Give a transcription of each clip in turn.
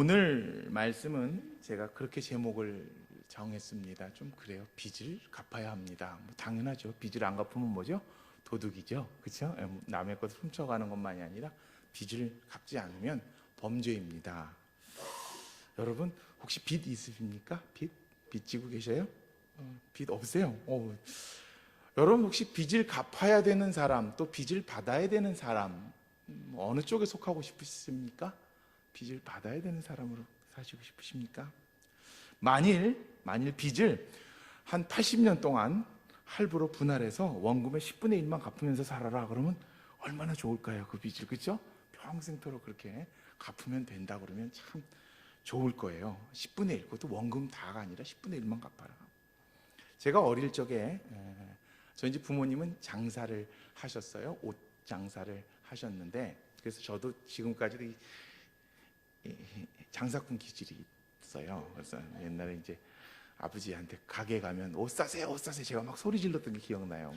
오늘 말씀은 제가 그렇게 제목을 정했습니다. 좀 그래요. 빚을 갚아야 합니다. 뭐 당연하죠. 빚을 안 갚으면 뭐죠? 도둑이죠. 그렇죠? 남의 것을 훔쳐가는 것만이 아니라 빚을 갚지 않으면 범죄입니다. 여러분 혹시 빚 있으십니까? 빚 지고 계셔요? 빚 없으세요? 여러분 혹시 빚을 갚아야 되는 사람, 또 빚을 받아야 되는 사람, 어느 쪽에 속하고 싶으십니까? 빚을 받아야 되는 사람으로 사시고 싶으십니까? 만일 빚을 한 80년 동안 할부로 분할해서 원금의 10분의 1만 갚으면서 살아라 그러면 얼마나 좋을까요? 그 빚을, 그렇죠? 평생토록 그렇게 갚으면 된다 그러면 참 좋을 거예요. 10분의 1, 그것도 원금 다가 아니라 10분의 1만 갚아라. 제가 어릴 적에 저희 집 부모님은 장사를 하셨어요. 옷 장사를 하셨는데, 그래서 저도 지금까지도 장사꾼 기질이 있어요. 그래서 옛날에 이제 아버지한테 가게 가면 옷 사세요, 옷 사세요. 제가 막 소리 질렀던 게 기억나요.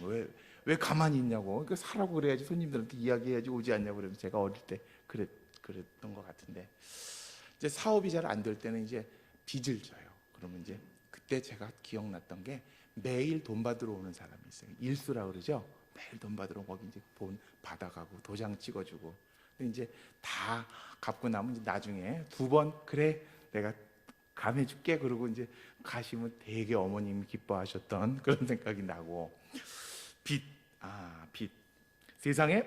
왜 가만히 있냐고. 그러니까 사라고 그래야지, 손님들한테 이야기해야지 오지 않냐고. 그래서 제가 어릴 때 그랬던 것 같은데, 이제 사업이 잘 안 될 때는 이제 빚을 져요. 그러면 이제 그때 제가 기억났던 게 매일 돈 받으러 오는 사람이 있어요. 일수라 그러죠. 매일 돈 받으러 거기 이제 돈 받아가고 도장 찍어주고. 근데 이제 다 갚고 나면 이제 나중에 두 번 그래 내가 감해줄게 그러고 이제 가시면 되게 어머님이 기뻐하셨던 그런 생각이 나고. 빚. 세상에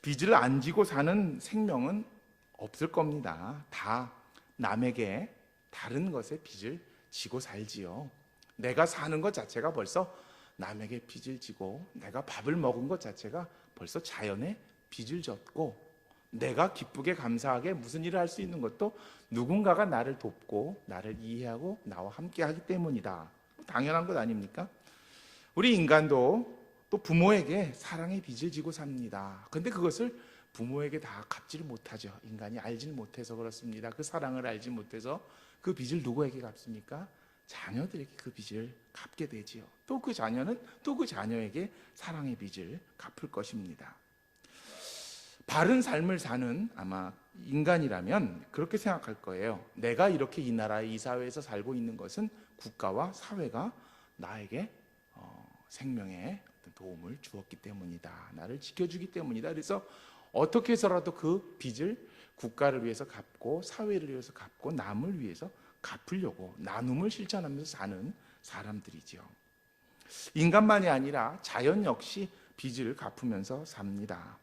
빚을 안 지고 사는 생명은 없을 겁니다. 다 남에게 다른 것에 빚을 지고 살지요. 내가 사는 것 자체가 벌써 남에게 빚을 지고, 내가 밥을 먹은 것 자체가 벌써 자연에 빚을 졌고, 내가 기쁘게 감사하게 무슨 일을 할 수 있는 것도 누군가가 나를 돕고 나를 이해하고 나와 함께 하기 때문이다. 당연한 것 아닙니까? 우리 인간도 또 부모에게 사랑의 빚을 지고 삽니다. 근데 그것을 부모에게 다 갚지를 못하죠. 인간이 알지를 못해서 그렇습니다. 그 사랑을 알지 못해서 그 빚을 누구에게 갚습니까? 자녀들에게 그 빚을 갚게 되지요. 또 그 자녀는 또 그 자녀에게 사랑의 빚을 갚을 것입니다. 바른 삶을 사는 아마 인간이라면 그렇게 생각할 거예요. 내가 이렇게 이 나라, 이 사회에서 살고 있는 것은 국가와 사회가 나에게 생명에 어떤 도움을 주었기 때문이다. 나를 지켜주기 때문이다. 그래서 어떻게 해서라도 그 빚을 국가를 위해서 갚고 사회를 위해서 갚고 남을 위해서 갚으려고 나눔을 실천하면서 사는 사람들이죠. 인간만이 아니라 자연 역시 빚을 갚으면서 삽니다.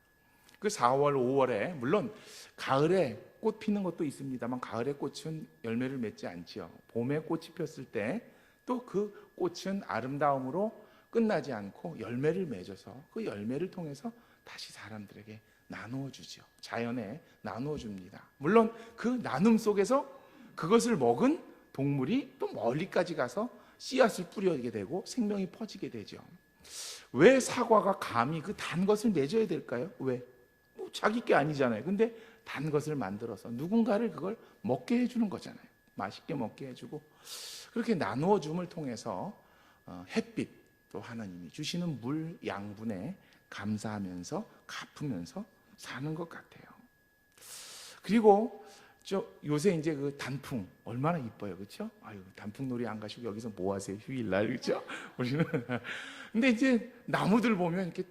그 4월, 5월에 물론 가을에 꽃 피는 것도 있습니다만 가을의 꽃은 열매를 맺지 않지요. 봄에 꽃이 폈을 때 또 그 꽃은 아름다움으로 끝나지 않고 열매를 맺어서 그 열매를 통해서 다시 사람들에게 나누어 주죠. 자연에 나누어 줍니다. 물론 그 나눔 속에서 그것을 먹은 동물이 또 멀리까지 가서 씨앗을 뿌리게 되고 생명이 퍼지게 되죠. 왜 사과가 감히 그 단 것을 맺어야 될까요? 왜? 자기 게 아니잖아요. 근데 단 것을 만들어서 누군가를 그걸 먹게 해주는 거잖아요. 맛있게 먹게 해주고, 그렇게 나누어 줌을 통해서 햇빛, 또 하나님이 주시는 물 양분에 감사하면서 갚으면서 사는 것 같아요. 그리고 요새 이제 그 단풍 얼마나 이뻐요, 그렇죠? 아유, 단풍 놀이 안 가시고 여기서 뭐 하세요, 휴일날, 그렇죠? 우리는 근데 이제 나무들 보면 이렇게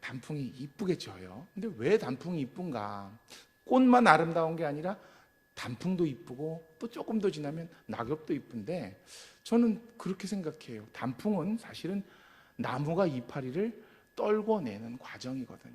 단풍이 이쁘게 져요. 근데 왜 단풍이 이쁜가? 꽃만 아름다운 게 아니라 단풍도 이쁘고 또 조금 더 지나면 낙엽도 이쁜데, 저는 그렇게 생각해요. 단풍은 사실은 나무가 이파리를 떨궈내는 과정이거든요.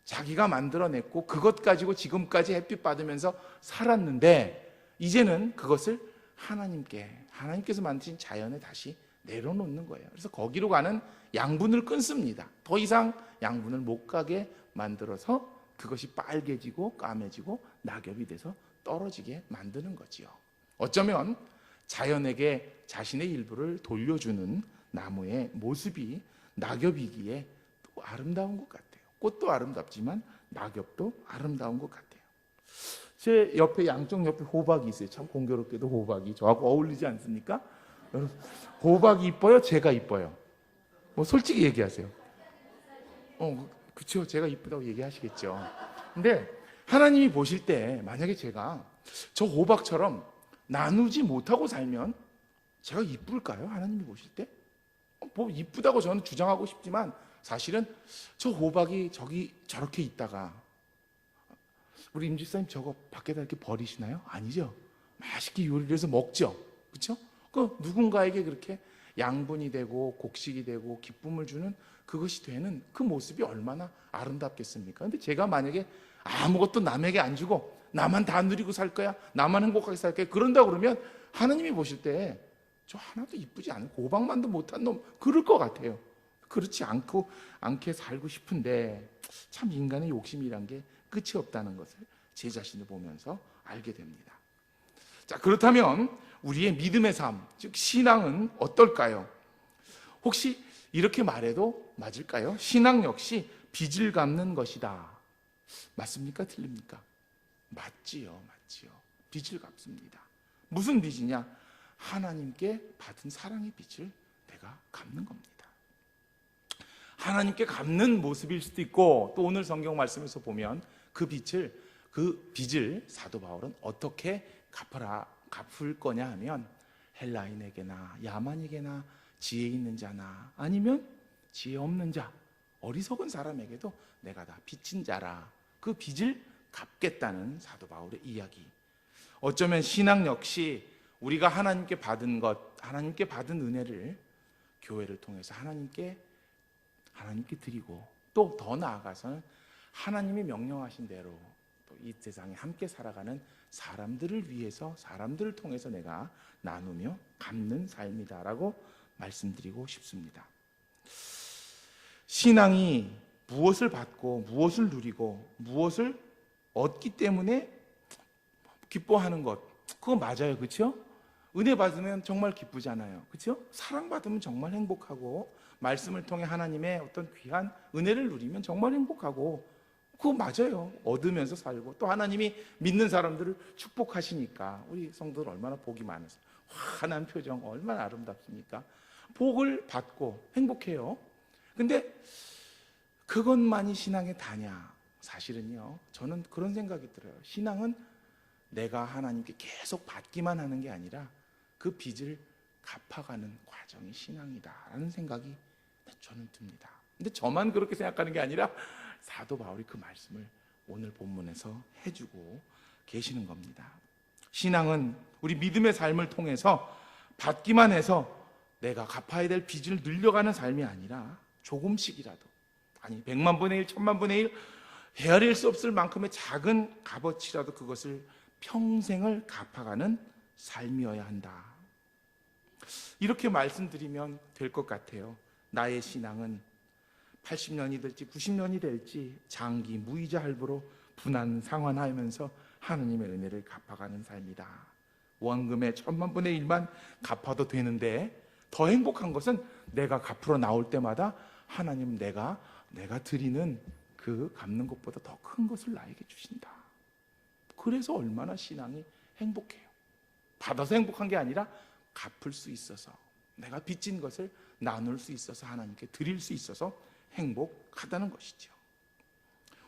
자기가 만들어냈고 그것 가지고 지금까지 햇빛 받으면서 살았는데, 이제는 그것을 하나님께서 만드신 자연에 다시 내려놓는 거예요. 그래서 거기로 가는 양분을 끊습니다. 더 이상 양분을 못 가게 만들어서 그것이 빨개지고 까매지고 낙엽이 돼서 떨어지게 만드는 거지요. 어쩌면 자연에게 자신의 일부를 돌려주는 나무의 모습이 낙엽이기에 또 아름다운 것 같아요. 꽃도 아름답지만 낙엽도 아름다운 것 같아요. 제 옆에, 양쪽 옆에 호박이 있어요. 참 공교롭게도 호박이 저하고 어울리지 않습니까? 여러분, 호박이 이뻐요? 제가 이뻐요? 뭐 솔직히 얘기하세요. 그렇죠. 제가 이쁘다고 얘기하시겠죠. 근데 하나님이 보실 때 만약에 제가 저 호박처럼 나누지 못하고 살면 제가 이쁠까요? 하나님이 보실 때? 뭐 이쁘다고 저는 주장하고 싶지만 사실은 저 호박이 저기 저렇게 있다가 우리 임집사님 저거 밖에다 이렇게 버리시나요? 아니죠. 맛있게 요리를 해서 먹죠. 그렇죠? 그 누군가에게 그렇게 양분이 되고 곡식이 되고 기쁨을 주는 그것이 되는 그 모습이 얼마나 아름답겠습니까? 근데 제가 만약에 아무것도 남에게 안 주고 나만 다 누리고 살 거야, 나만 행복하게 살 거야, 그런다 그러면 하나님이 보실 때 저 하나도 이쁘지 않고 호박만도 못한 놈 그럴 것 같아요. 그렇지 않게 살고 싶은데 참 인간의 욕심이란 게 끝이 없다는 것을 제 자신을 보면서 알게 됩니다. 자, 그렇다면 우리의 믿음의 삶, 즉 신앙은 어떨까요? 혹시 이렇게 말해도 맞을까요? 신앙 역시 빚을 갚는 것이다. 맞습니까? 틀립니까? 맞지요. 빚을 갚습니다. 무슨 빚이냐? 하나님께 받은 사랑의 빚을 내가 갚는 겁니다. 하나님께 갚는 모습일 수도 있고, 또 오늘 성경 말씀에서 보면 그 빚을 사도 바울은 어떻게 갚을 거냐 하면 헬라인에게나 야만에게나 지혜 있는 자나 아니면 지혜 없는 자, 어리석은 사람에게도 내가 다 빚진 자라. 그 빚을 갚겠다는 사도 바울의 이야기. 어쩌면 신앙 역시 우리가 하나님께 받은 하나님께 받은 은혜를 교회를 통해서 하나님께 드리고, 또 더 나아가서는 하나님이 명령하신 대로 또 이 세상에 함께 살아가는 사람들을 위해서, 사람들을 통해서 내가 나누며 갚는 삶이다라고 말씀드리고 싶습니다. 신앙이 무엇을 받고 무엇을 누리고 무엇을 얻기 때문에 기뻐하는 것, 그거 맞아요. 그렇죠? 은혜 받으면 정말 기쁘잖아요. 그렇죠? 사랑받으면 정말 행복하고, 말씀을 통해 하나님의 어떤 귀한 은혜를 누리면 정말 행복하고, 그거 맞아요. 얻으면서 살고, 또 하나님이 믿는 사람들을 축복하시니까 우리 성도들 얼마나 복이 많으세요. 환한 표정 얼마나 아름답습니까? 복을 받고 행복해요. 근데 그것만이 신앙의 다냐? 사실은요, 저는 그런 생각이 들어요. 신앙은 내가 하나님께 계속 받기만 하는 게 아니라 그 빚을 갚아가는 과정이 신앙이다라는 생각이 저는 듭니다. 근데 저만 그렇게 생각하는 게 아니라 사도 바울이 그 말씀을 오늘 본문에서 해주고 계시는 겁니다. 신앙은 우리 믿음의 삶을 통해서 받기만 해서 내가 갚아야 될 빚을 늘려가는 삶이 아니라 조금씩이라도, 아니 100만 분의 1, 1000만 분의 1 헤아릴 수 없을 만큼의 작은 값어치라도 그것을 평생을 갚아가는 삶이어야 한다. 이렇게 말씀드리면 될 것 같아요. 나의 신앙은 80년이 될지 90년이 될지 장기 무이자 할부로 분한 상환하면서 하나님의 은혜를 갚아가는 삶이다. 원금의 1000만 분의 1만 갚아도 되는데, 더 행복한 것은 내가 갚으러 나올 때마다 하나님 내가 드리는 그 갚는 것보다 더 큰 것을 나에게 주신다. 그래서 얼마나 신앙이 행복해요. 받아서 행복한 게 아니라 갚을 수 있어서, 내가 빚진 것을 나눌 수 있어서, 하나님께 드릴 수 있어서 행복하다는 것이죠.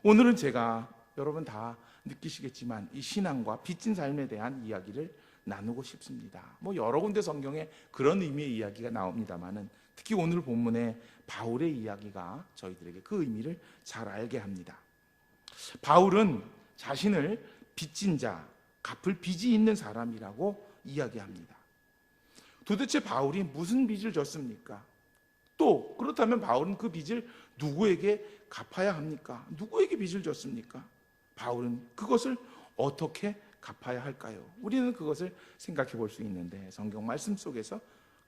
오늘은 제가 여러분 다 느끼시겠지만 이 신앙과 빚진 삶에 대한 이야기를 나누고 싶습니다. 뭐 여러 군데 성경에 그런 의미의 이야기가 나옵니다만은 특히 오늘 본문의 바울의 이야기가 저희들에게 그 의미를 잘 알게 합니다. 바울은 자신을 빚진 자, 갚을 빚이 있는 사람이라고 이야기합니다. 도대체 바울이 무슨 빚을 졌습니까? 또 그렇다면 바울은 그 빚을 누구에게 갚아야 합니까? 누구에게 빚을 졌습니까? 바울은 그것을 어떻게 갚아야 할까요? 우리는 그것을 생각해 볼 수 있는데 성경 말씀 속에서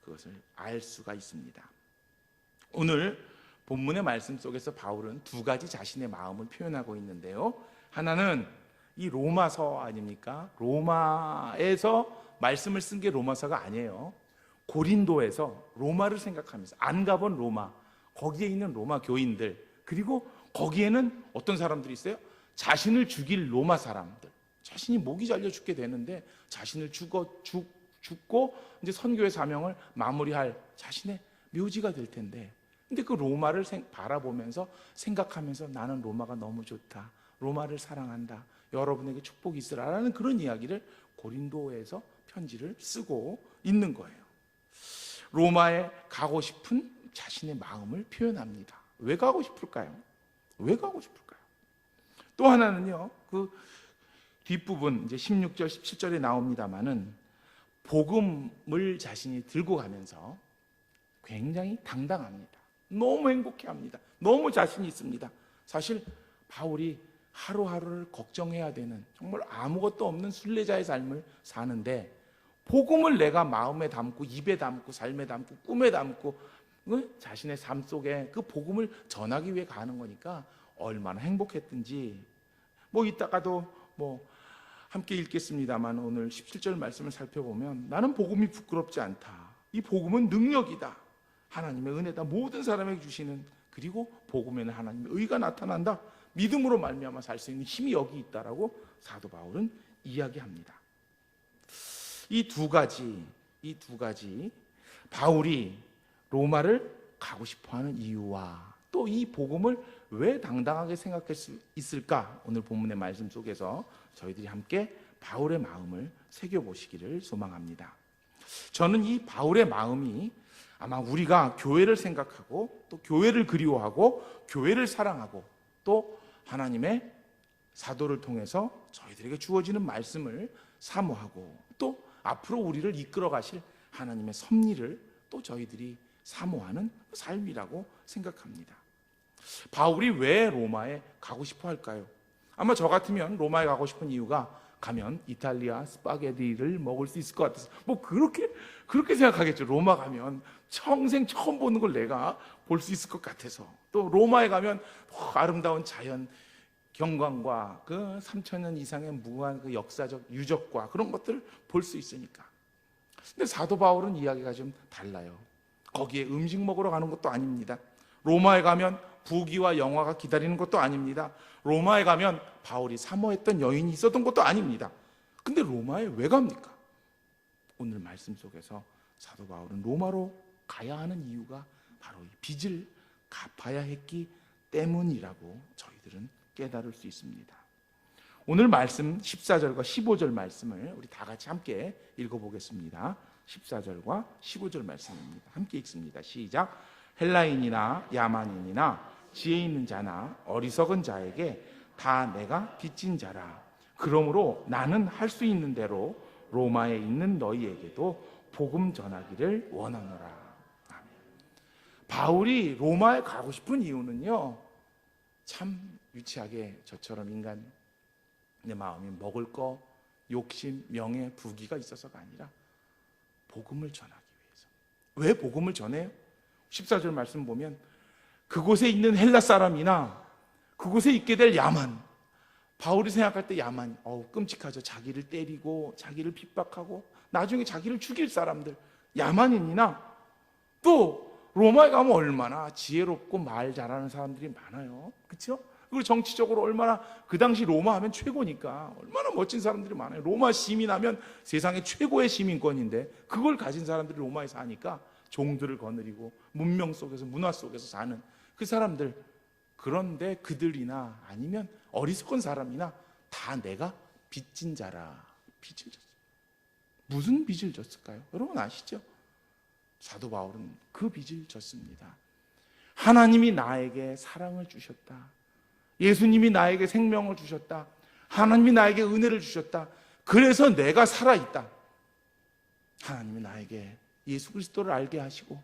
그것을 알 수가 있습니다. 오늘 본문의 말씀 속에서 바울은 두 가지 자신의 마음을 표현하고 있는데요. 하나는 이 로마서 아닙니까? 로마에서 말씀을 쓴 게 로마서가 아니에요. 고린도에서 로마를 생각하면서, 안 가본 로마, 거기에 있는 로마 교인들, 그리고 거기에는 어떤 사람들이 있어요? 자신을 죽일 로마 사람들. 자신이 목이 잘려 죽게 되는데 자신을 죽고 이제 선교의 사명을 마무리할 자신의 묘지가 될 텐데, 근데 그 로마를 바라보면서 생각하면서 나는 로마가 너무 좋다, 로마를 사랑한다. 여러분에게 축복이 있으라라는 그런 이야기를 고린도에서 편지를 쓰고 있는 거예요. 로마에 가고 싶은 자신의 마음을 표현합니다. 왜 가고 싶을까요? 왜 가고 싶을까요? 또 하나는요, 그 뒷부분 이제 16절, 17절에 나옵니다만은 복음을 자신이 들고 가면서 굉장히 당당합니다. 너무 행복해합니다. 너무 자신이 있습니다. 사실 바울이 하루하루를 걱정해야 되는 정말 아무것도 없는 순례자의 삶을 사는데 복음을 내가 마음에 담고 입에 담고 삶에 담고 꿈에 담고 자신의 삶 속에 그 복음을 전하기 위해 가는 거니까 얼마나 행복했든지 이따가도 함께 읽겠습니다만 오늘 17절 말씀을 살펴보면 나는 복음이 부끄럽지 않다. 이 복음은 능력이다. 하나님의 은혜다. 모든 사람에게 주시는, 그리고 복음에는 하나님의 의가 나타난다. 믿음으로 말미암아 살 수 있는 힘이 여기 있다라고 사도 바울은 이야기합니다. 이 두 가지 바울이 로마를 가고 싶어하는 이유와 또 이 복음을 왜 당당하게 생각할 수 있을까? 오늘 본문의 말씀 속에서 저희들이 함께 바울의 마음을 새겨보시기를 소망합니다. 저는 이 바울의 마음이 아마 우리가 교회를 생각하고 또 교회를 그리워하고 교회를 사랑하고 또 하나님의 사도를 통해서 저희들에게 주어지는 말씀을 사모하고 또 앞으로 우리를 이끌어 가실 하나님의 섭리를 또 저희들이 사모하는 삶이라고 생각합니다. 바울이 왜 로마에 가고 싶어 할까요? 아마 저 같으면 로마에 가고 싶은 이유가 가면 이탈리아 스파게티를 먹을 수 있을 것 같아서 그렇게 생각하겠죠. 로마 가면 평생 처음 보는 걸 내가 볼 수 있을 것 같아서, 또 로마에 가면 아름다운 자연 경관과 그 3,000년 이상의 무한 그 역사적 유적과 그런 것들을 볼 수 있으니까. 근데 사도 바울은 이야기가 좀 달라요. 거기에 음식 먹으러 가는 것도 아닙니다. 로마에 가면 부귀와 영화가 기다리는 것도 아닙니다. 로마에 가면 바울이 사모했던 여인이 있었던 것도 아닙니다. 근데 로마에 왜 갑니까? 오늘 말씀 속에서 사도 바울은 로마로 가야 하는 이유가 바로 이 빚을 갚아야 했기 때문이라고 저희들은 깨달을 수 있습니다. 오늘 말씀 14절과 15절 말씀을 우리 다 같이 함께 읽어보겠습니다. 14절과 15절 말씀입니다. 함께 읽습니다. 시작. 헬라인이나 야만인이나 지혜 있는 자나 어리석은 자에게 다 내가 빚진 자라. 그러므로 나는 할 수 있는 대로 로마에 있는 너희에게도 복음 전하기를 원하노라. 아멘. 바울이 로마에 가고 싶은 이유는요, 참 유치하게 저처럼 인간의 마음이 먹을 거, 욕심, 명예, 부귀가 있어서가 아니라 복음을 전하기 위해서. 왜 복음을 전해요? 14절 말씀 보면 그곳에 있는 헬라 사람이나 그곳에 있게 될 야만, 바울이 생각할 때 야만, 끔찍하죠. 자기를 때리고 자기를 핍박하고 나중에 자기를 죽일 사람들, 야만인이나 또 로마에 가면 얼마나 지혜롭고 말 잘하는 사람들이 많아요. 그렇죠? 그리고 정치적으로 얼마나 그 당시 로마 하면 최고니까 얼마나 멋진 사람들이 많아요. 로마 시민하면 세상의 최고의 시민권인데 그걸 가진 사람들이 로마에 사니까 종들을 거느리고 문명 속에서 문화 속에서 사는 그 사람들, 그런데 그들이나 아니면 어리석은 사람이나 다 내가 빚진 자라. 빚을 졌어요. 무슨 빚을 졌을까요? 여러분 아시죠? 사도 바울은 그 빚을 졌습니다. 하나님이 나에게 사랑을 주셨다. 예수님이 나에게 생명을 주셨다. 하나님이 나에게 은혜를 주셨다. 그래서 내가 살아있다. 하나님이 나에게 예수 그리스도를 알게 하시고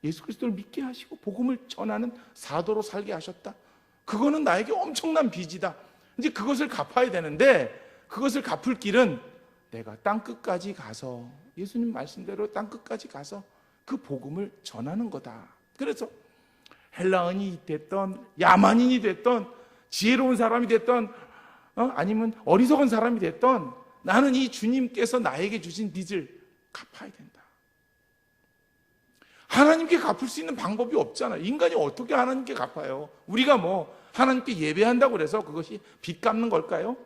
예수 그리스도를 믿게 하시고 복음을 전하는 사도로 살게 하셨다. 그거는 나에게 엄청난 빚이다. 이제 그것을 갚아야 되는데 그것을 갚을 길은 내가 땅끝까지 가서, 예수님 말씀대로 땅끝까지 가서 그 복음을 전하는 거다. 그래서 헬라인이 됐던 야만인이 됐던 지혜로운 사람이 됐던 아니면 어리석은 사람이 됐던 나는 이 주님께서 나에게 주신 빚을 갚아야 된다. 하나님께 갚을 수 있는 방법이 없잖아요. 인간이 어떻게 하나님께 갚아요? 우리가 하나님께 예배한다고 해서 그것이 빚 갚는 걸까요?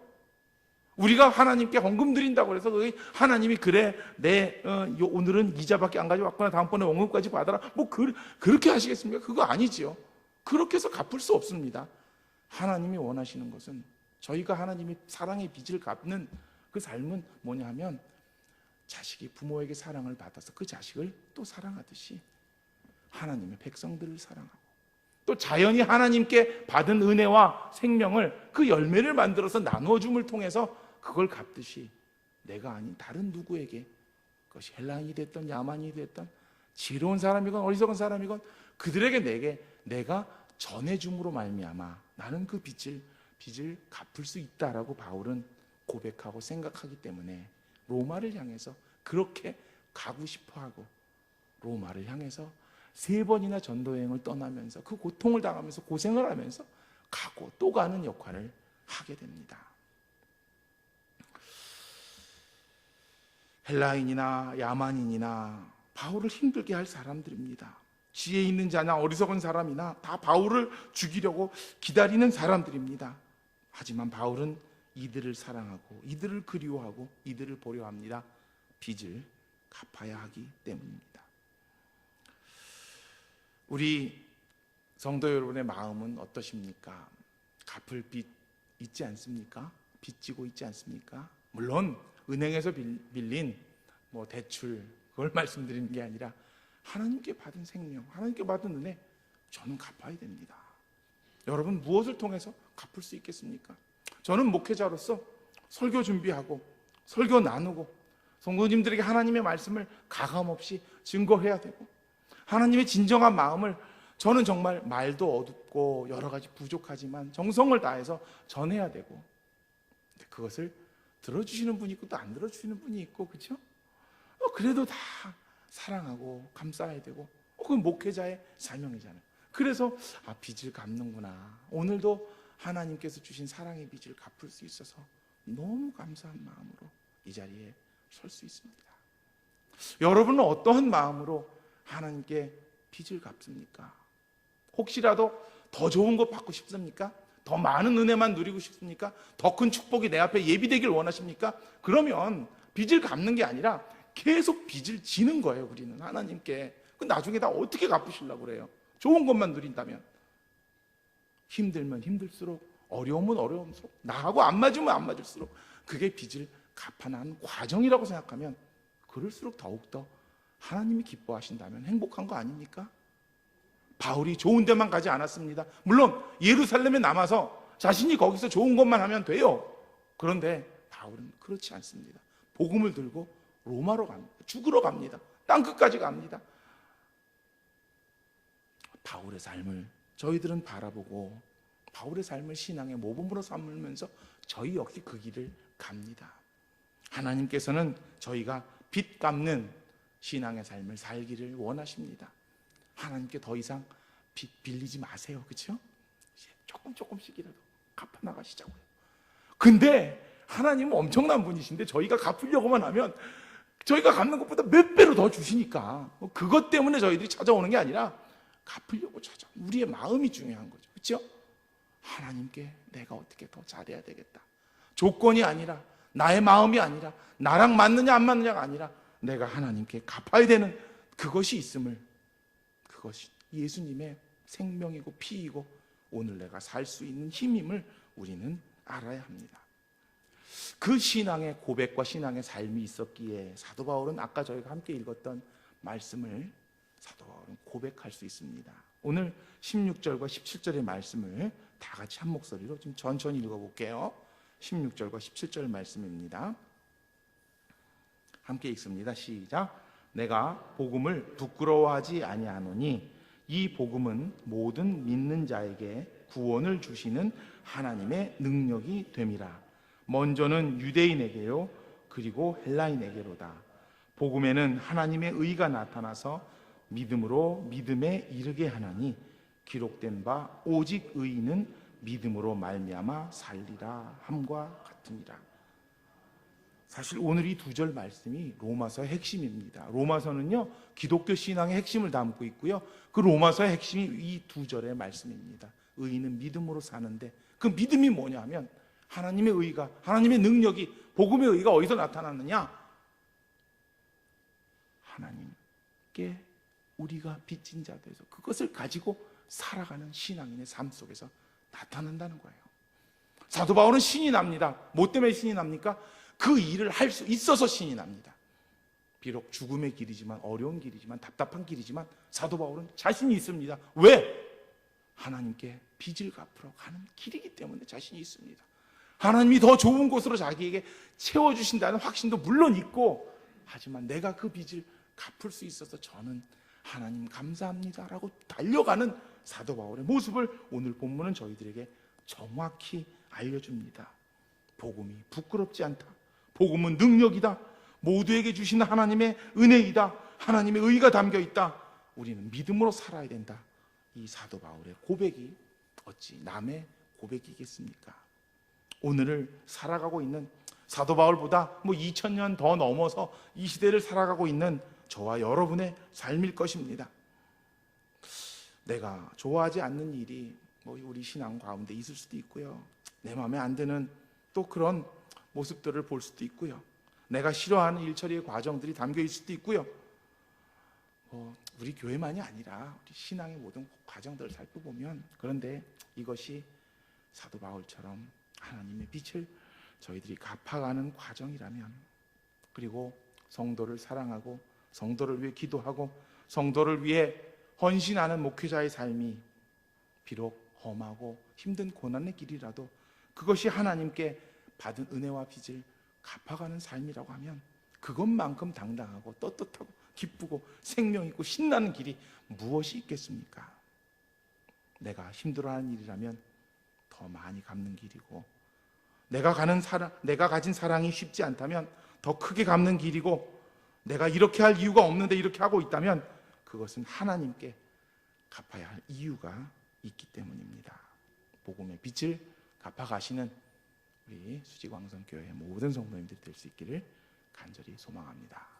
우리가 하나님께 헌금 드린다고 해서 하나님이 그래 오늘은 이자밖에 안 가져왔구나 다음번에 원금까지 받아라 그렇게 하시겠습니까? 그거 아니지요. 그렇게 해서 갚을 수 없습니다. 하나님이 원하시는 것은 저희가 하나님의 사랑의 빚을 갚는 그 삶은 뭐냐 하면 자식이 부모에게 사랑을 받아서 그 자식을 또 사랑하듯이 하나님의 백성들을 사랑하고 또 자연히 하나님께 받은 은혜와 생명을 그 열매를 만들어서 나누어 줌을 통해서 그걸 갚듯이 내가 아닌 다른 누구에게, 그것이 헬라인이 됐던 야만이 됐던 지혜로운 사람이건 어리석은 사람이건 그들에게 내가 전해줌으로 말미암아 나는 그 빚을 갚을 수 있다라고 바울은 고백하고 생각하기 때문에 로마를 향해서 그렇게 가고 싶어하고 로마를 향해서 3번이나 전도여행을 떠나면서 그 고통을 당하면서 고생을 하면서 가고 또 가는 역할을 하게 됩니다. 헬라인이나 야만인이나 바울을 힘들게 할 사람들입니다. 지혜 있는 자나 어리석은 사람이나 다 바울을 죽이려고 기다리는 사람들입니다. 하지만 바울은 이들을 사랑하고 이들을 그리워하고 이들을 보려 합니다. 빚을 갚아야 하기 때문입니다. 우리 성도 여러분의 마음은 어떠십니까? 갚을 빚 있지 않습니까? 빚 지고 있지 않습니까? 물론 은행에서 빌린 대출 그걸 말씀드리는 게 아니라 하나님께 받은 생명, 하나님께 받은 은혜 저는 갚아야 됩니다. 여러분 무엇을 통해서 갚을 수 있겠습니까? 저는 목회자로서 설교 준비하고 설교 나누고 성도님들에게 하나님의 말씀을 가감없이 증거해야 되고 하나님의 진정한 마음을 저는 정말 말도 어둡고 여러 가지 부족하지만 정성을 다해서 전해야 되고 그것을 들어주시는 분이 있고 또 안 들어주시는 분이 있고 그렇죠? 그래도 다 사랑하고 감싸야 되고 그건 목회자의 사명이잖아요. 그래서 빚을 갚는구나. 오늘도 하나님께서 주신 사랑의 빚을 갚을 수 있어서 너무 감사한 마음으로 이 자리에 설 수 있습니다. 여러분은 어떠한 마음으로 하나님께 빚을 갚습니까? 혹시라도 더 좋은 것 받고 싶습니까? 더 많은 은혜만 누리고 싶습니까? 더 큰 축복이 내 앞에 예비되길 원하십니까? 그러면 빚을 갚는 게 아니라 계속 빚을 지는 거예요. 우리는 하나님께. 나중에 다 어떻게 갚으시려고 그래요? 좋은 것만 누린다면. 힘들면 힘들수록 어려우면 어려움수록 나하고 안 맞으면 안 맞을수록 그게 빚을 갚아나가는 과정이라고 생각하면 그럴수록 더욱더 하나님이 기뻐하신다면 행복한 거 아닙니까? 바울이 좋은 데만 가지 않았습니다. 물론 예루살렘에 남아서 자신이 거기서 좋은 것만 하면 돼요. 그런데 바울은 그렇지 않습니다. 복음을 들고 로마로 갑니다. 죽으러 갑니다. 땅끝까지 갑니다. 바울의 삶을 저희들은 바라보고 바울의 삶을 신앙의 모범으로 삼으면서 저희 역시 그 길을 갑니다. 하나님께서는 저희가 빚 갚는 신앙의 삶을 살기를 원하십니다. 하나님께 더 이상 빚 빌리지 마세요. 그렇죠? 조금씩이라도 갚아 나가시자고요. 근데 하나님은 엄청난 분이신데 저희가 갚으려고만 하면 저희가 갚는 것보다 몇 배로 더 주시니까 그것 때문에 저희들이 찾아오는 게 아니라 갚으려고 찾아오는 우리의 마음이 중요한 거죠. 그렇죠? 하나님께 내가 어떻게 더 잘해야 되겠다. 조건이 아니라 나의 마음이 아니라 나랑 맞느냐 안 맞느냐가 아니라 내가 하나님께 갚아야 되는 그것이 있음을, 그것이 예수님의 생명이고 피이고 오늘 내가 살 수 있는 힘임을 우리는 알아야 합니다. 그 신앙의 고백과 신앙의 삶이 있었기에 사도 바울은 아까 저희가 함께 읽었던 말씀을 사도 바울은 고백할 수 있습니다. 오늘 16절과 17절의 말씀을 다 같이 한 목소리로 좀 천천히 읽어볼게요. 16절과 17절 말씀입니다. 함께 읽습니다. 시작. 내가 복음을 부끄러워하지 아니하노니 이 복음은 모든 믿는 자에게 구원을 주시는 하나님의 능력이 됨이라. 먼저는 유대인에게요 그리고 헬라인에게로다. 복음에는 하나님의 의가 나타나서 믿음으로 믿음에 이르게 하나니 기록된 바 오직 의인은 믿음으로 말미암아 살리라 함과 같으니라. 사실 오늘 이 두 절 말씀이 로마서의 핵심입니다. 로마서는요 기독교 신앙의 핵심을 담고 있고요 그 로마서의 핵심이 이 두 절의 말씀입니다. 의인은 믿음으로 사는데 그 믿음이 뭐냐 하면 하나님의 의가, 하나님의 능력이, 복음의 의가 어디서 나타났느냐? 하나님께 우리가 빚진 자 돼서 그것을 가지고 살아가는 신앙인의 삶 속에서 나타난다는 거예요. 사도 바울은 신이 납니다. 뭐 때문에 신이 납니까? 그 일을 할 수 있어서 신이 납니다. 비록 죽음의 길이지만, 어려운 길이지만, 답답한 길이지만 사도 바울은 자신이 있습니다. 왜? 하나님께 빚을 갚으러 가는 길이기 때문에 자신이 있습니다. 하나님이 더 좋은 곳으로 자기에게 채워주신다는 확신도 물론 있고, 하지만 내가 그 빚을 갚을 수 있어서 저는 하나님 감사합니다 라고 달려가는 사도 바울의 모습을 오늘 본문은 저희들에게 정확히 알려줍니다. 복음이 부끄럽지 않다. 복음은 능력이다. 모두에게 주시는 하나님의 은혜이다. 하나님의 의가 담겨 있다. 우리는 믿음으로 살아야 된다. 이 사도 바울의 고백이 어찌 남의 고백이겠습니까? 오늘을 살아가고 있는 사도 바울보다 2000년 더 넘어서 이 시대를 살아가고 있는 저와 여러분의 삶일 것입니다. 내가 좋아하지 않는 일이 우리 신앙 가운데 있을 수도 있고요. 내 마음에 안 드는 또 그런 모습들을 볼 수도 있고요. 내가 싫어하는 일처리의 과정들이 담겨 있을 수도 있고요. 우리 교회만이 아니라 우리 신앙의 모든 과정들을 살펴보면, 그런데 이것이 사도 바울처럼 하나님의 빛을 저희들이 갚아가는 과정이라면, 그리고 성도를 사랑하고 성도를 위해 기도하고 성도를 위해 헌신하는 목회자의 삶이 비록 험하고 힘든 고난의 길이라도 그것이 하나님께 받은 은혜와 빚을 갚아가는 삶이라고 하면 그것만큼 당당하고 떳떳하고 기쁘고 생명 있고 신나는 길이 무엇이 있겠습니까? 내가 힘들어하는 일이라면 더 많이 갚는 길이고, 내가 가진 사랑이 쉽지 않다면 더 크게 갚는 길이고, 내가 이렇게 할 이유가 없는데 이렇게 하고 있다면 그것은 하나님께 갚아야 할 이유가 있기 때문입니다. 복음의 빚을 갚아가시는 우리 수지광성교회 모든 성도님들이 될 수 있기를 간절히 소망합니다.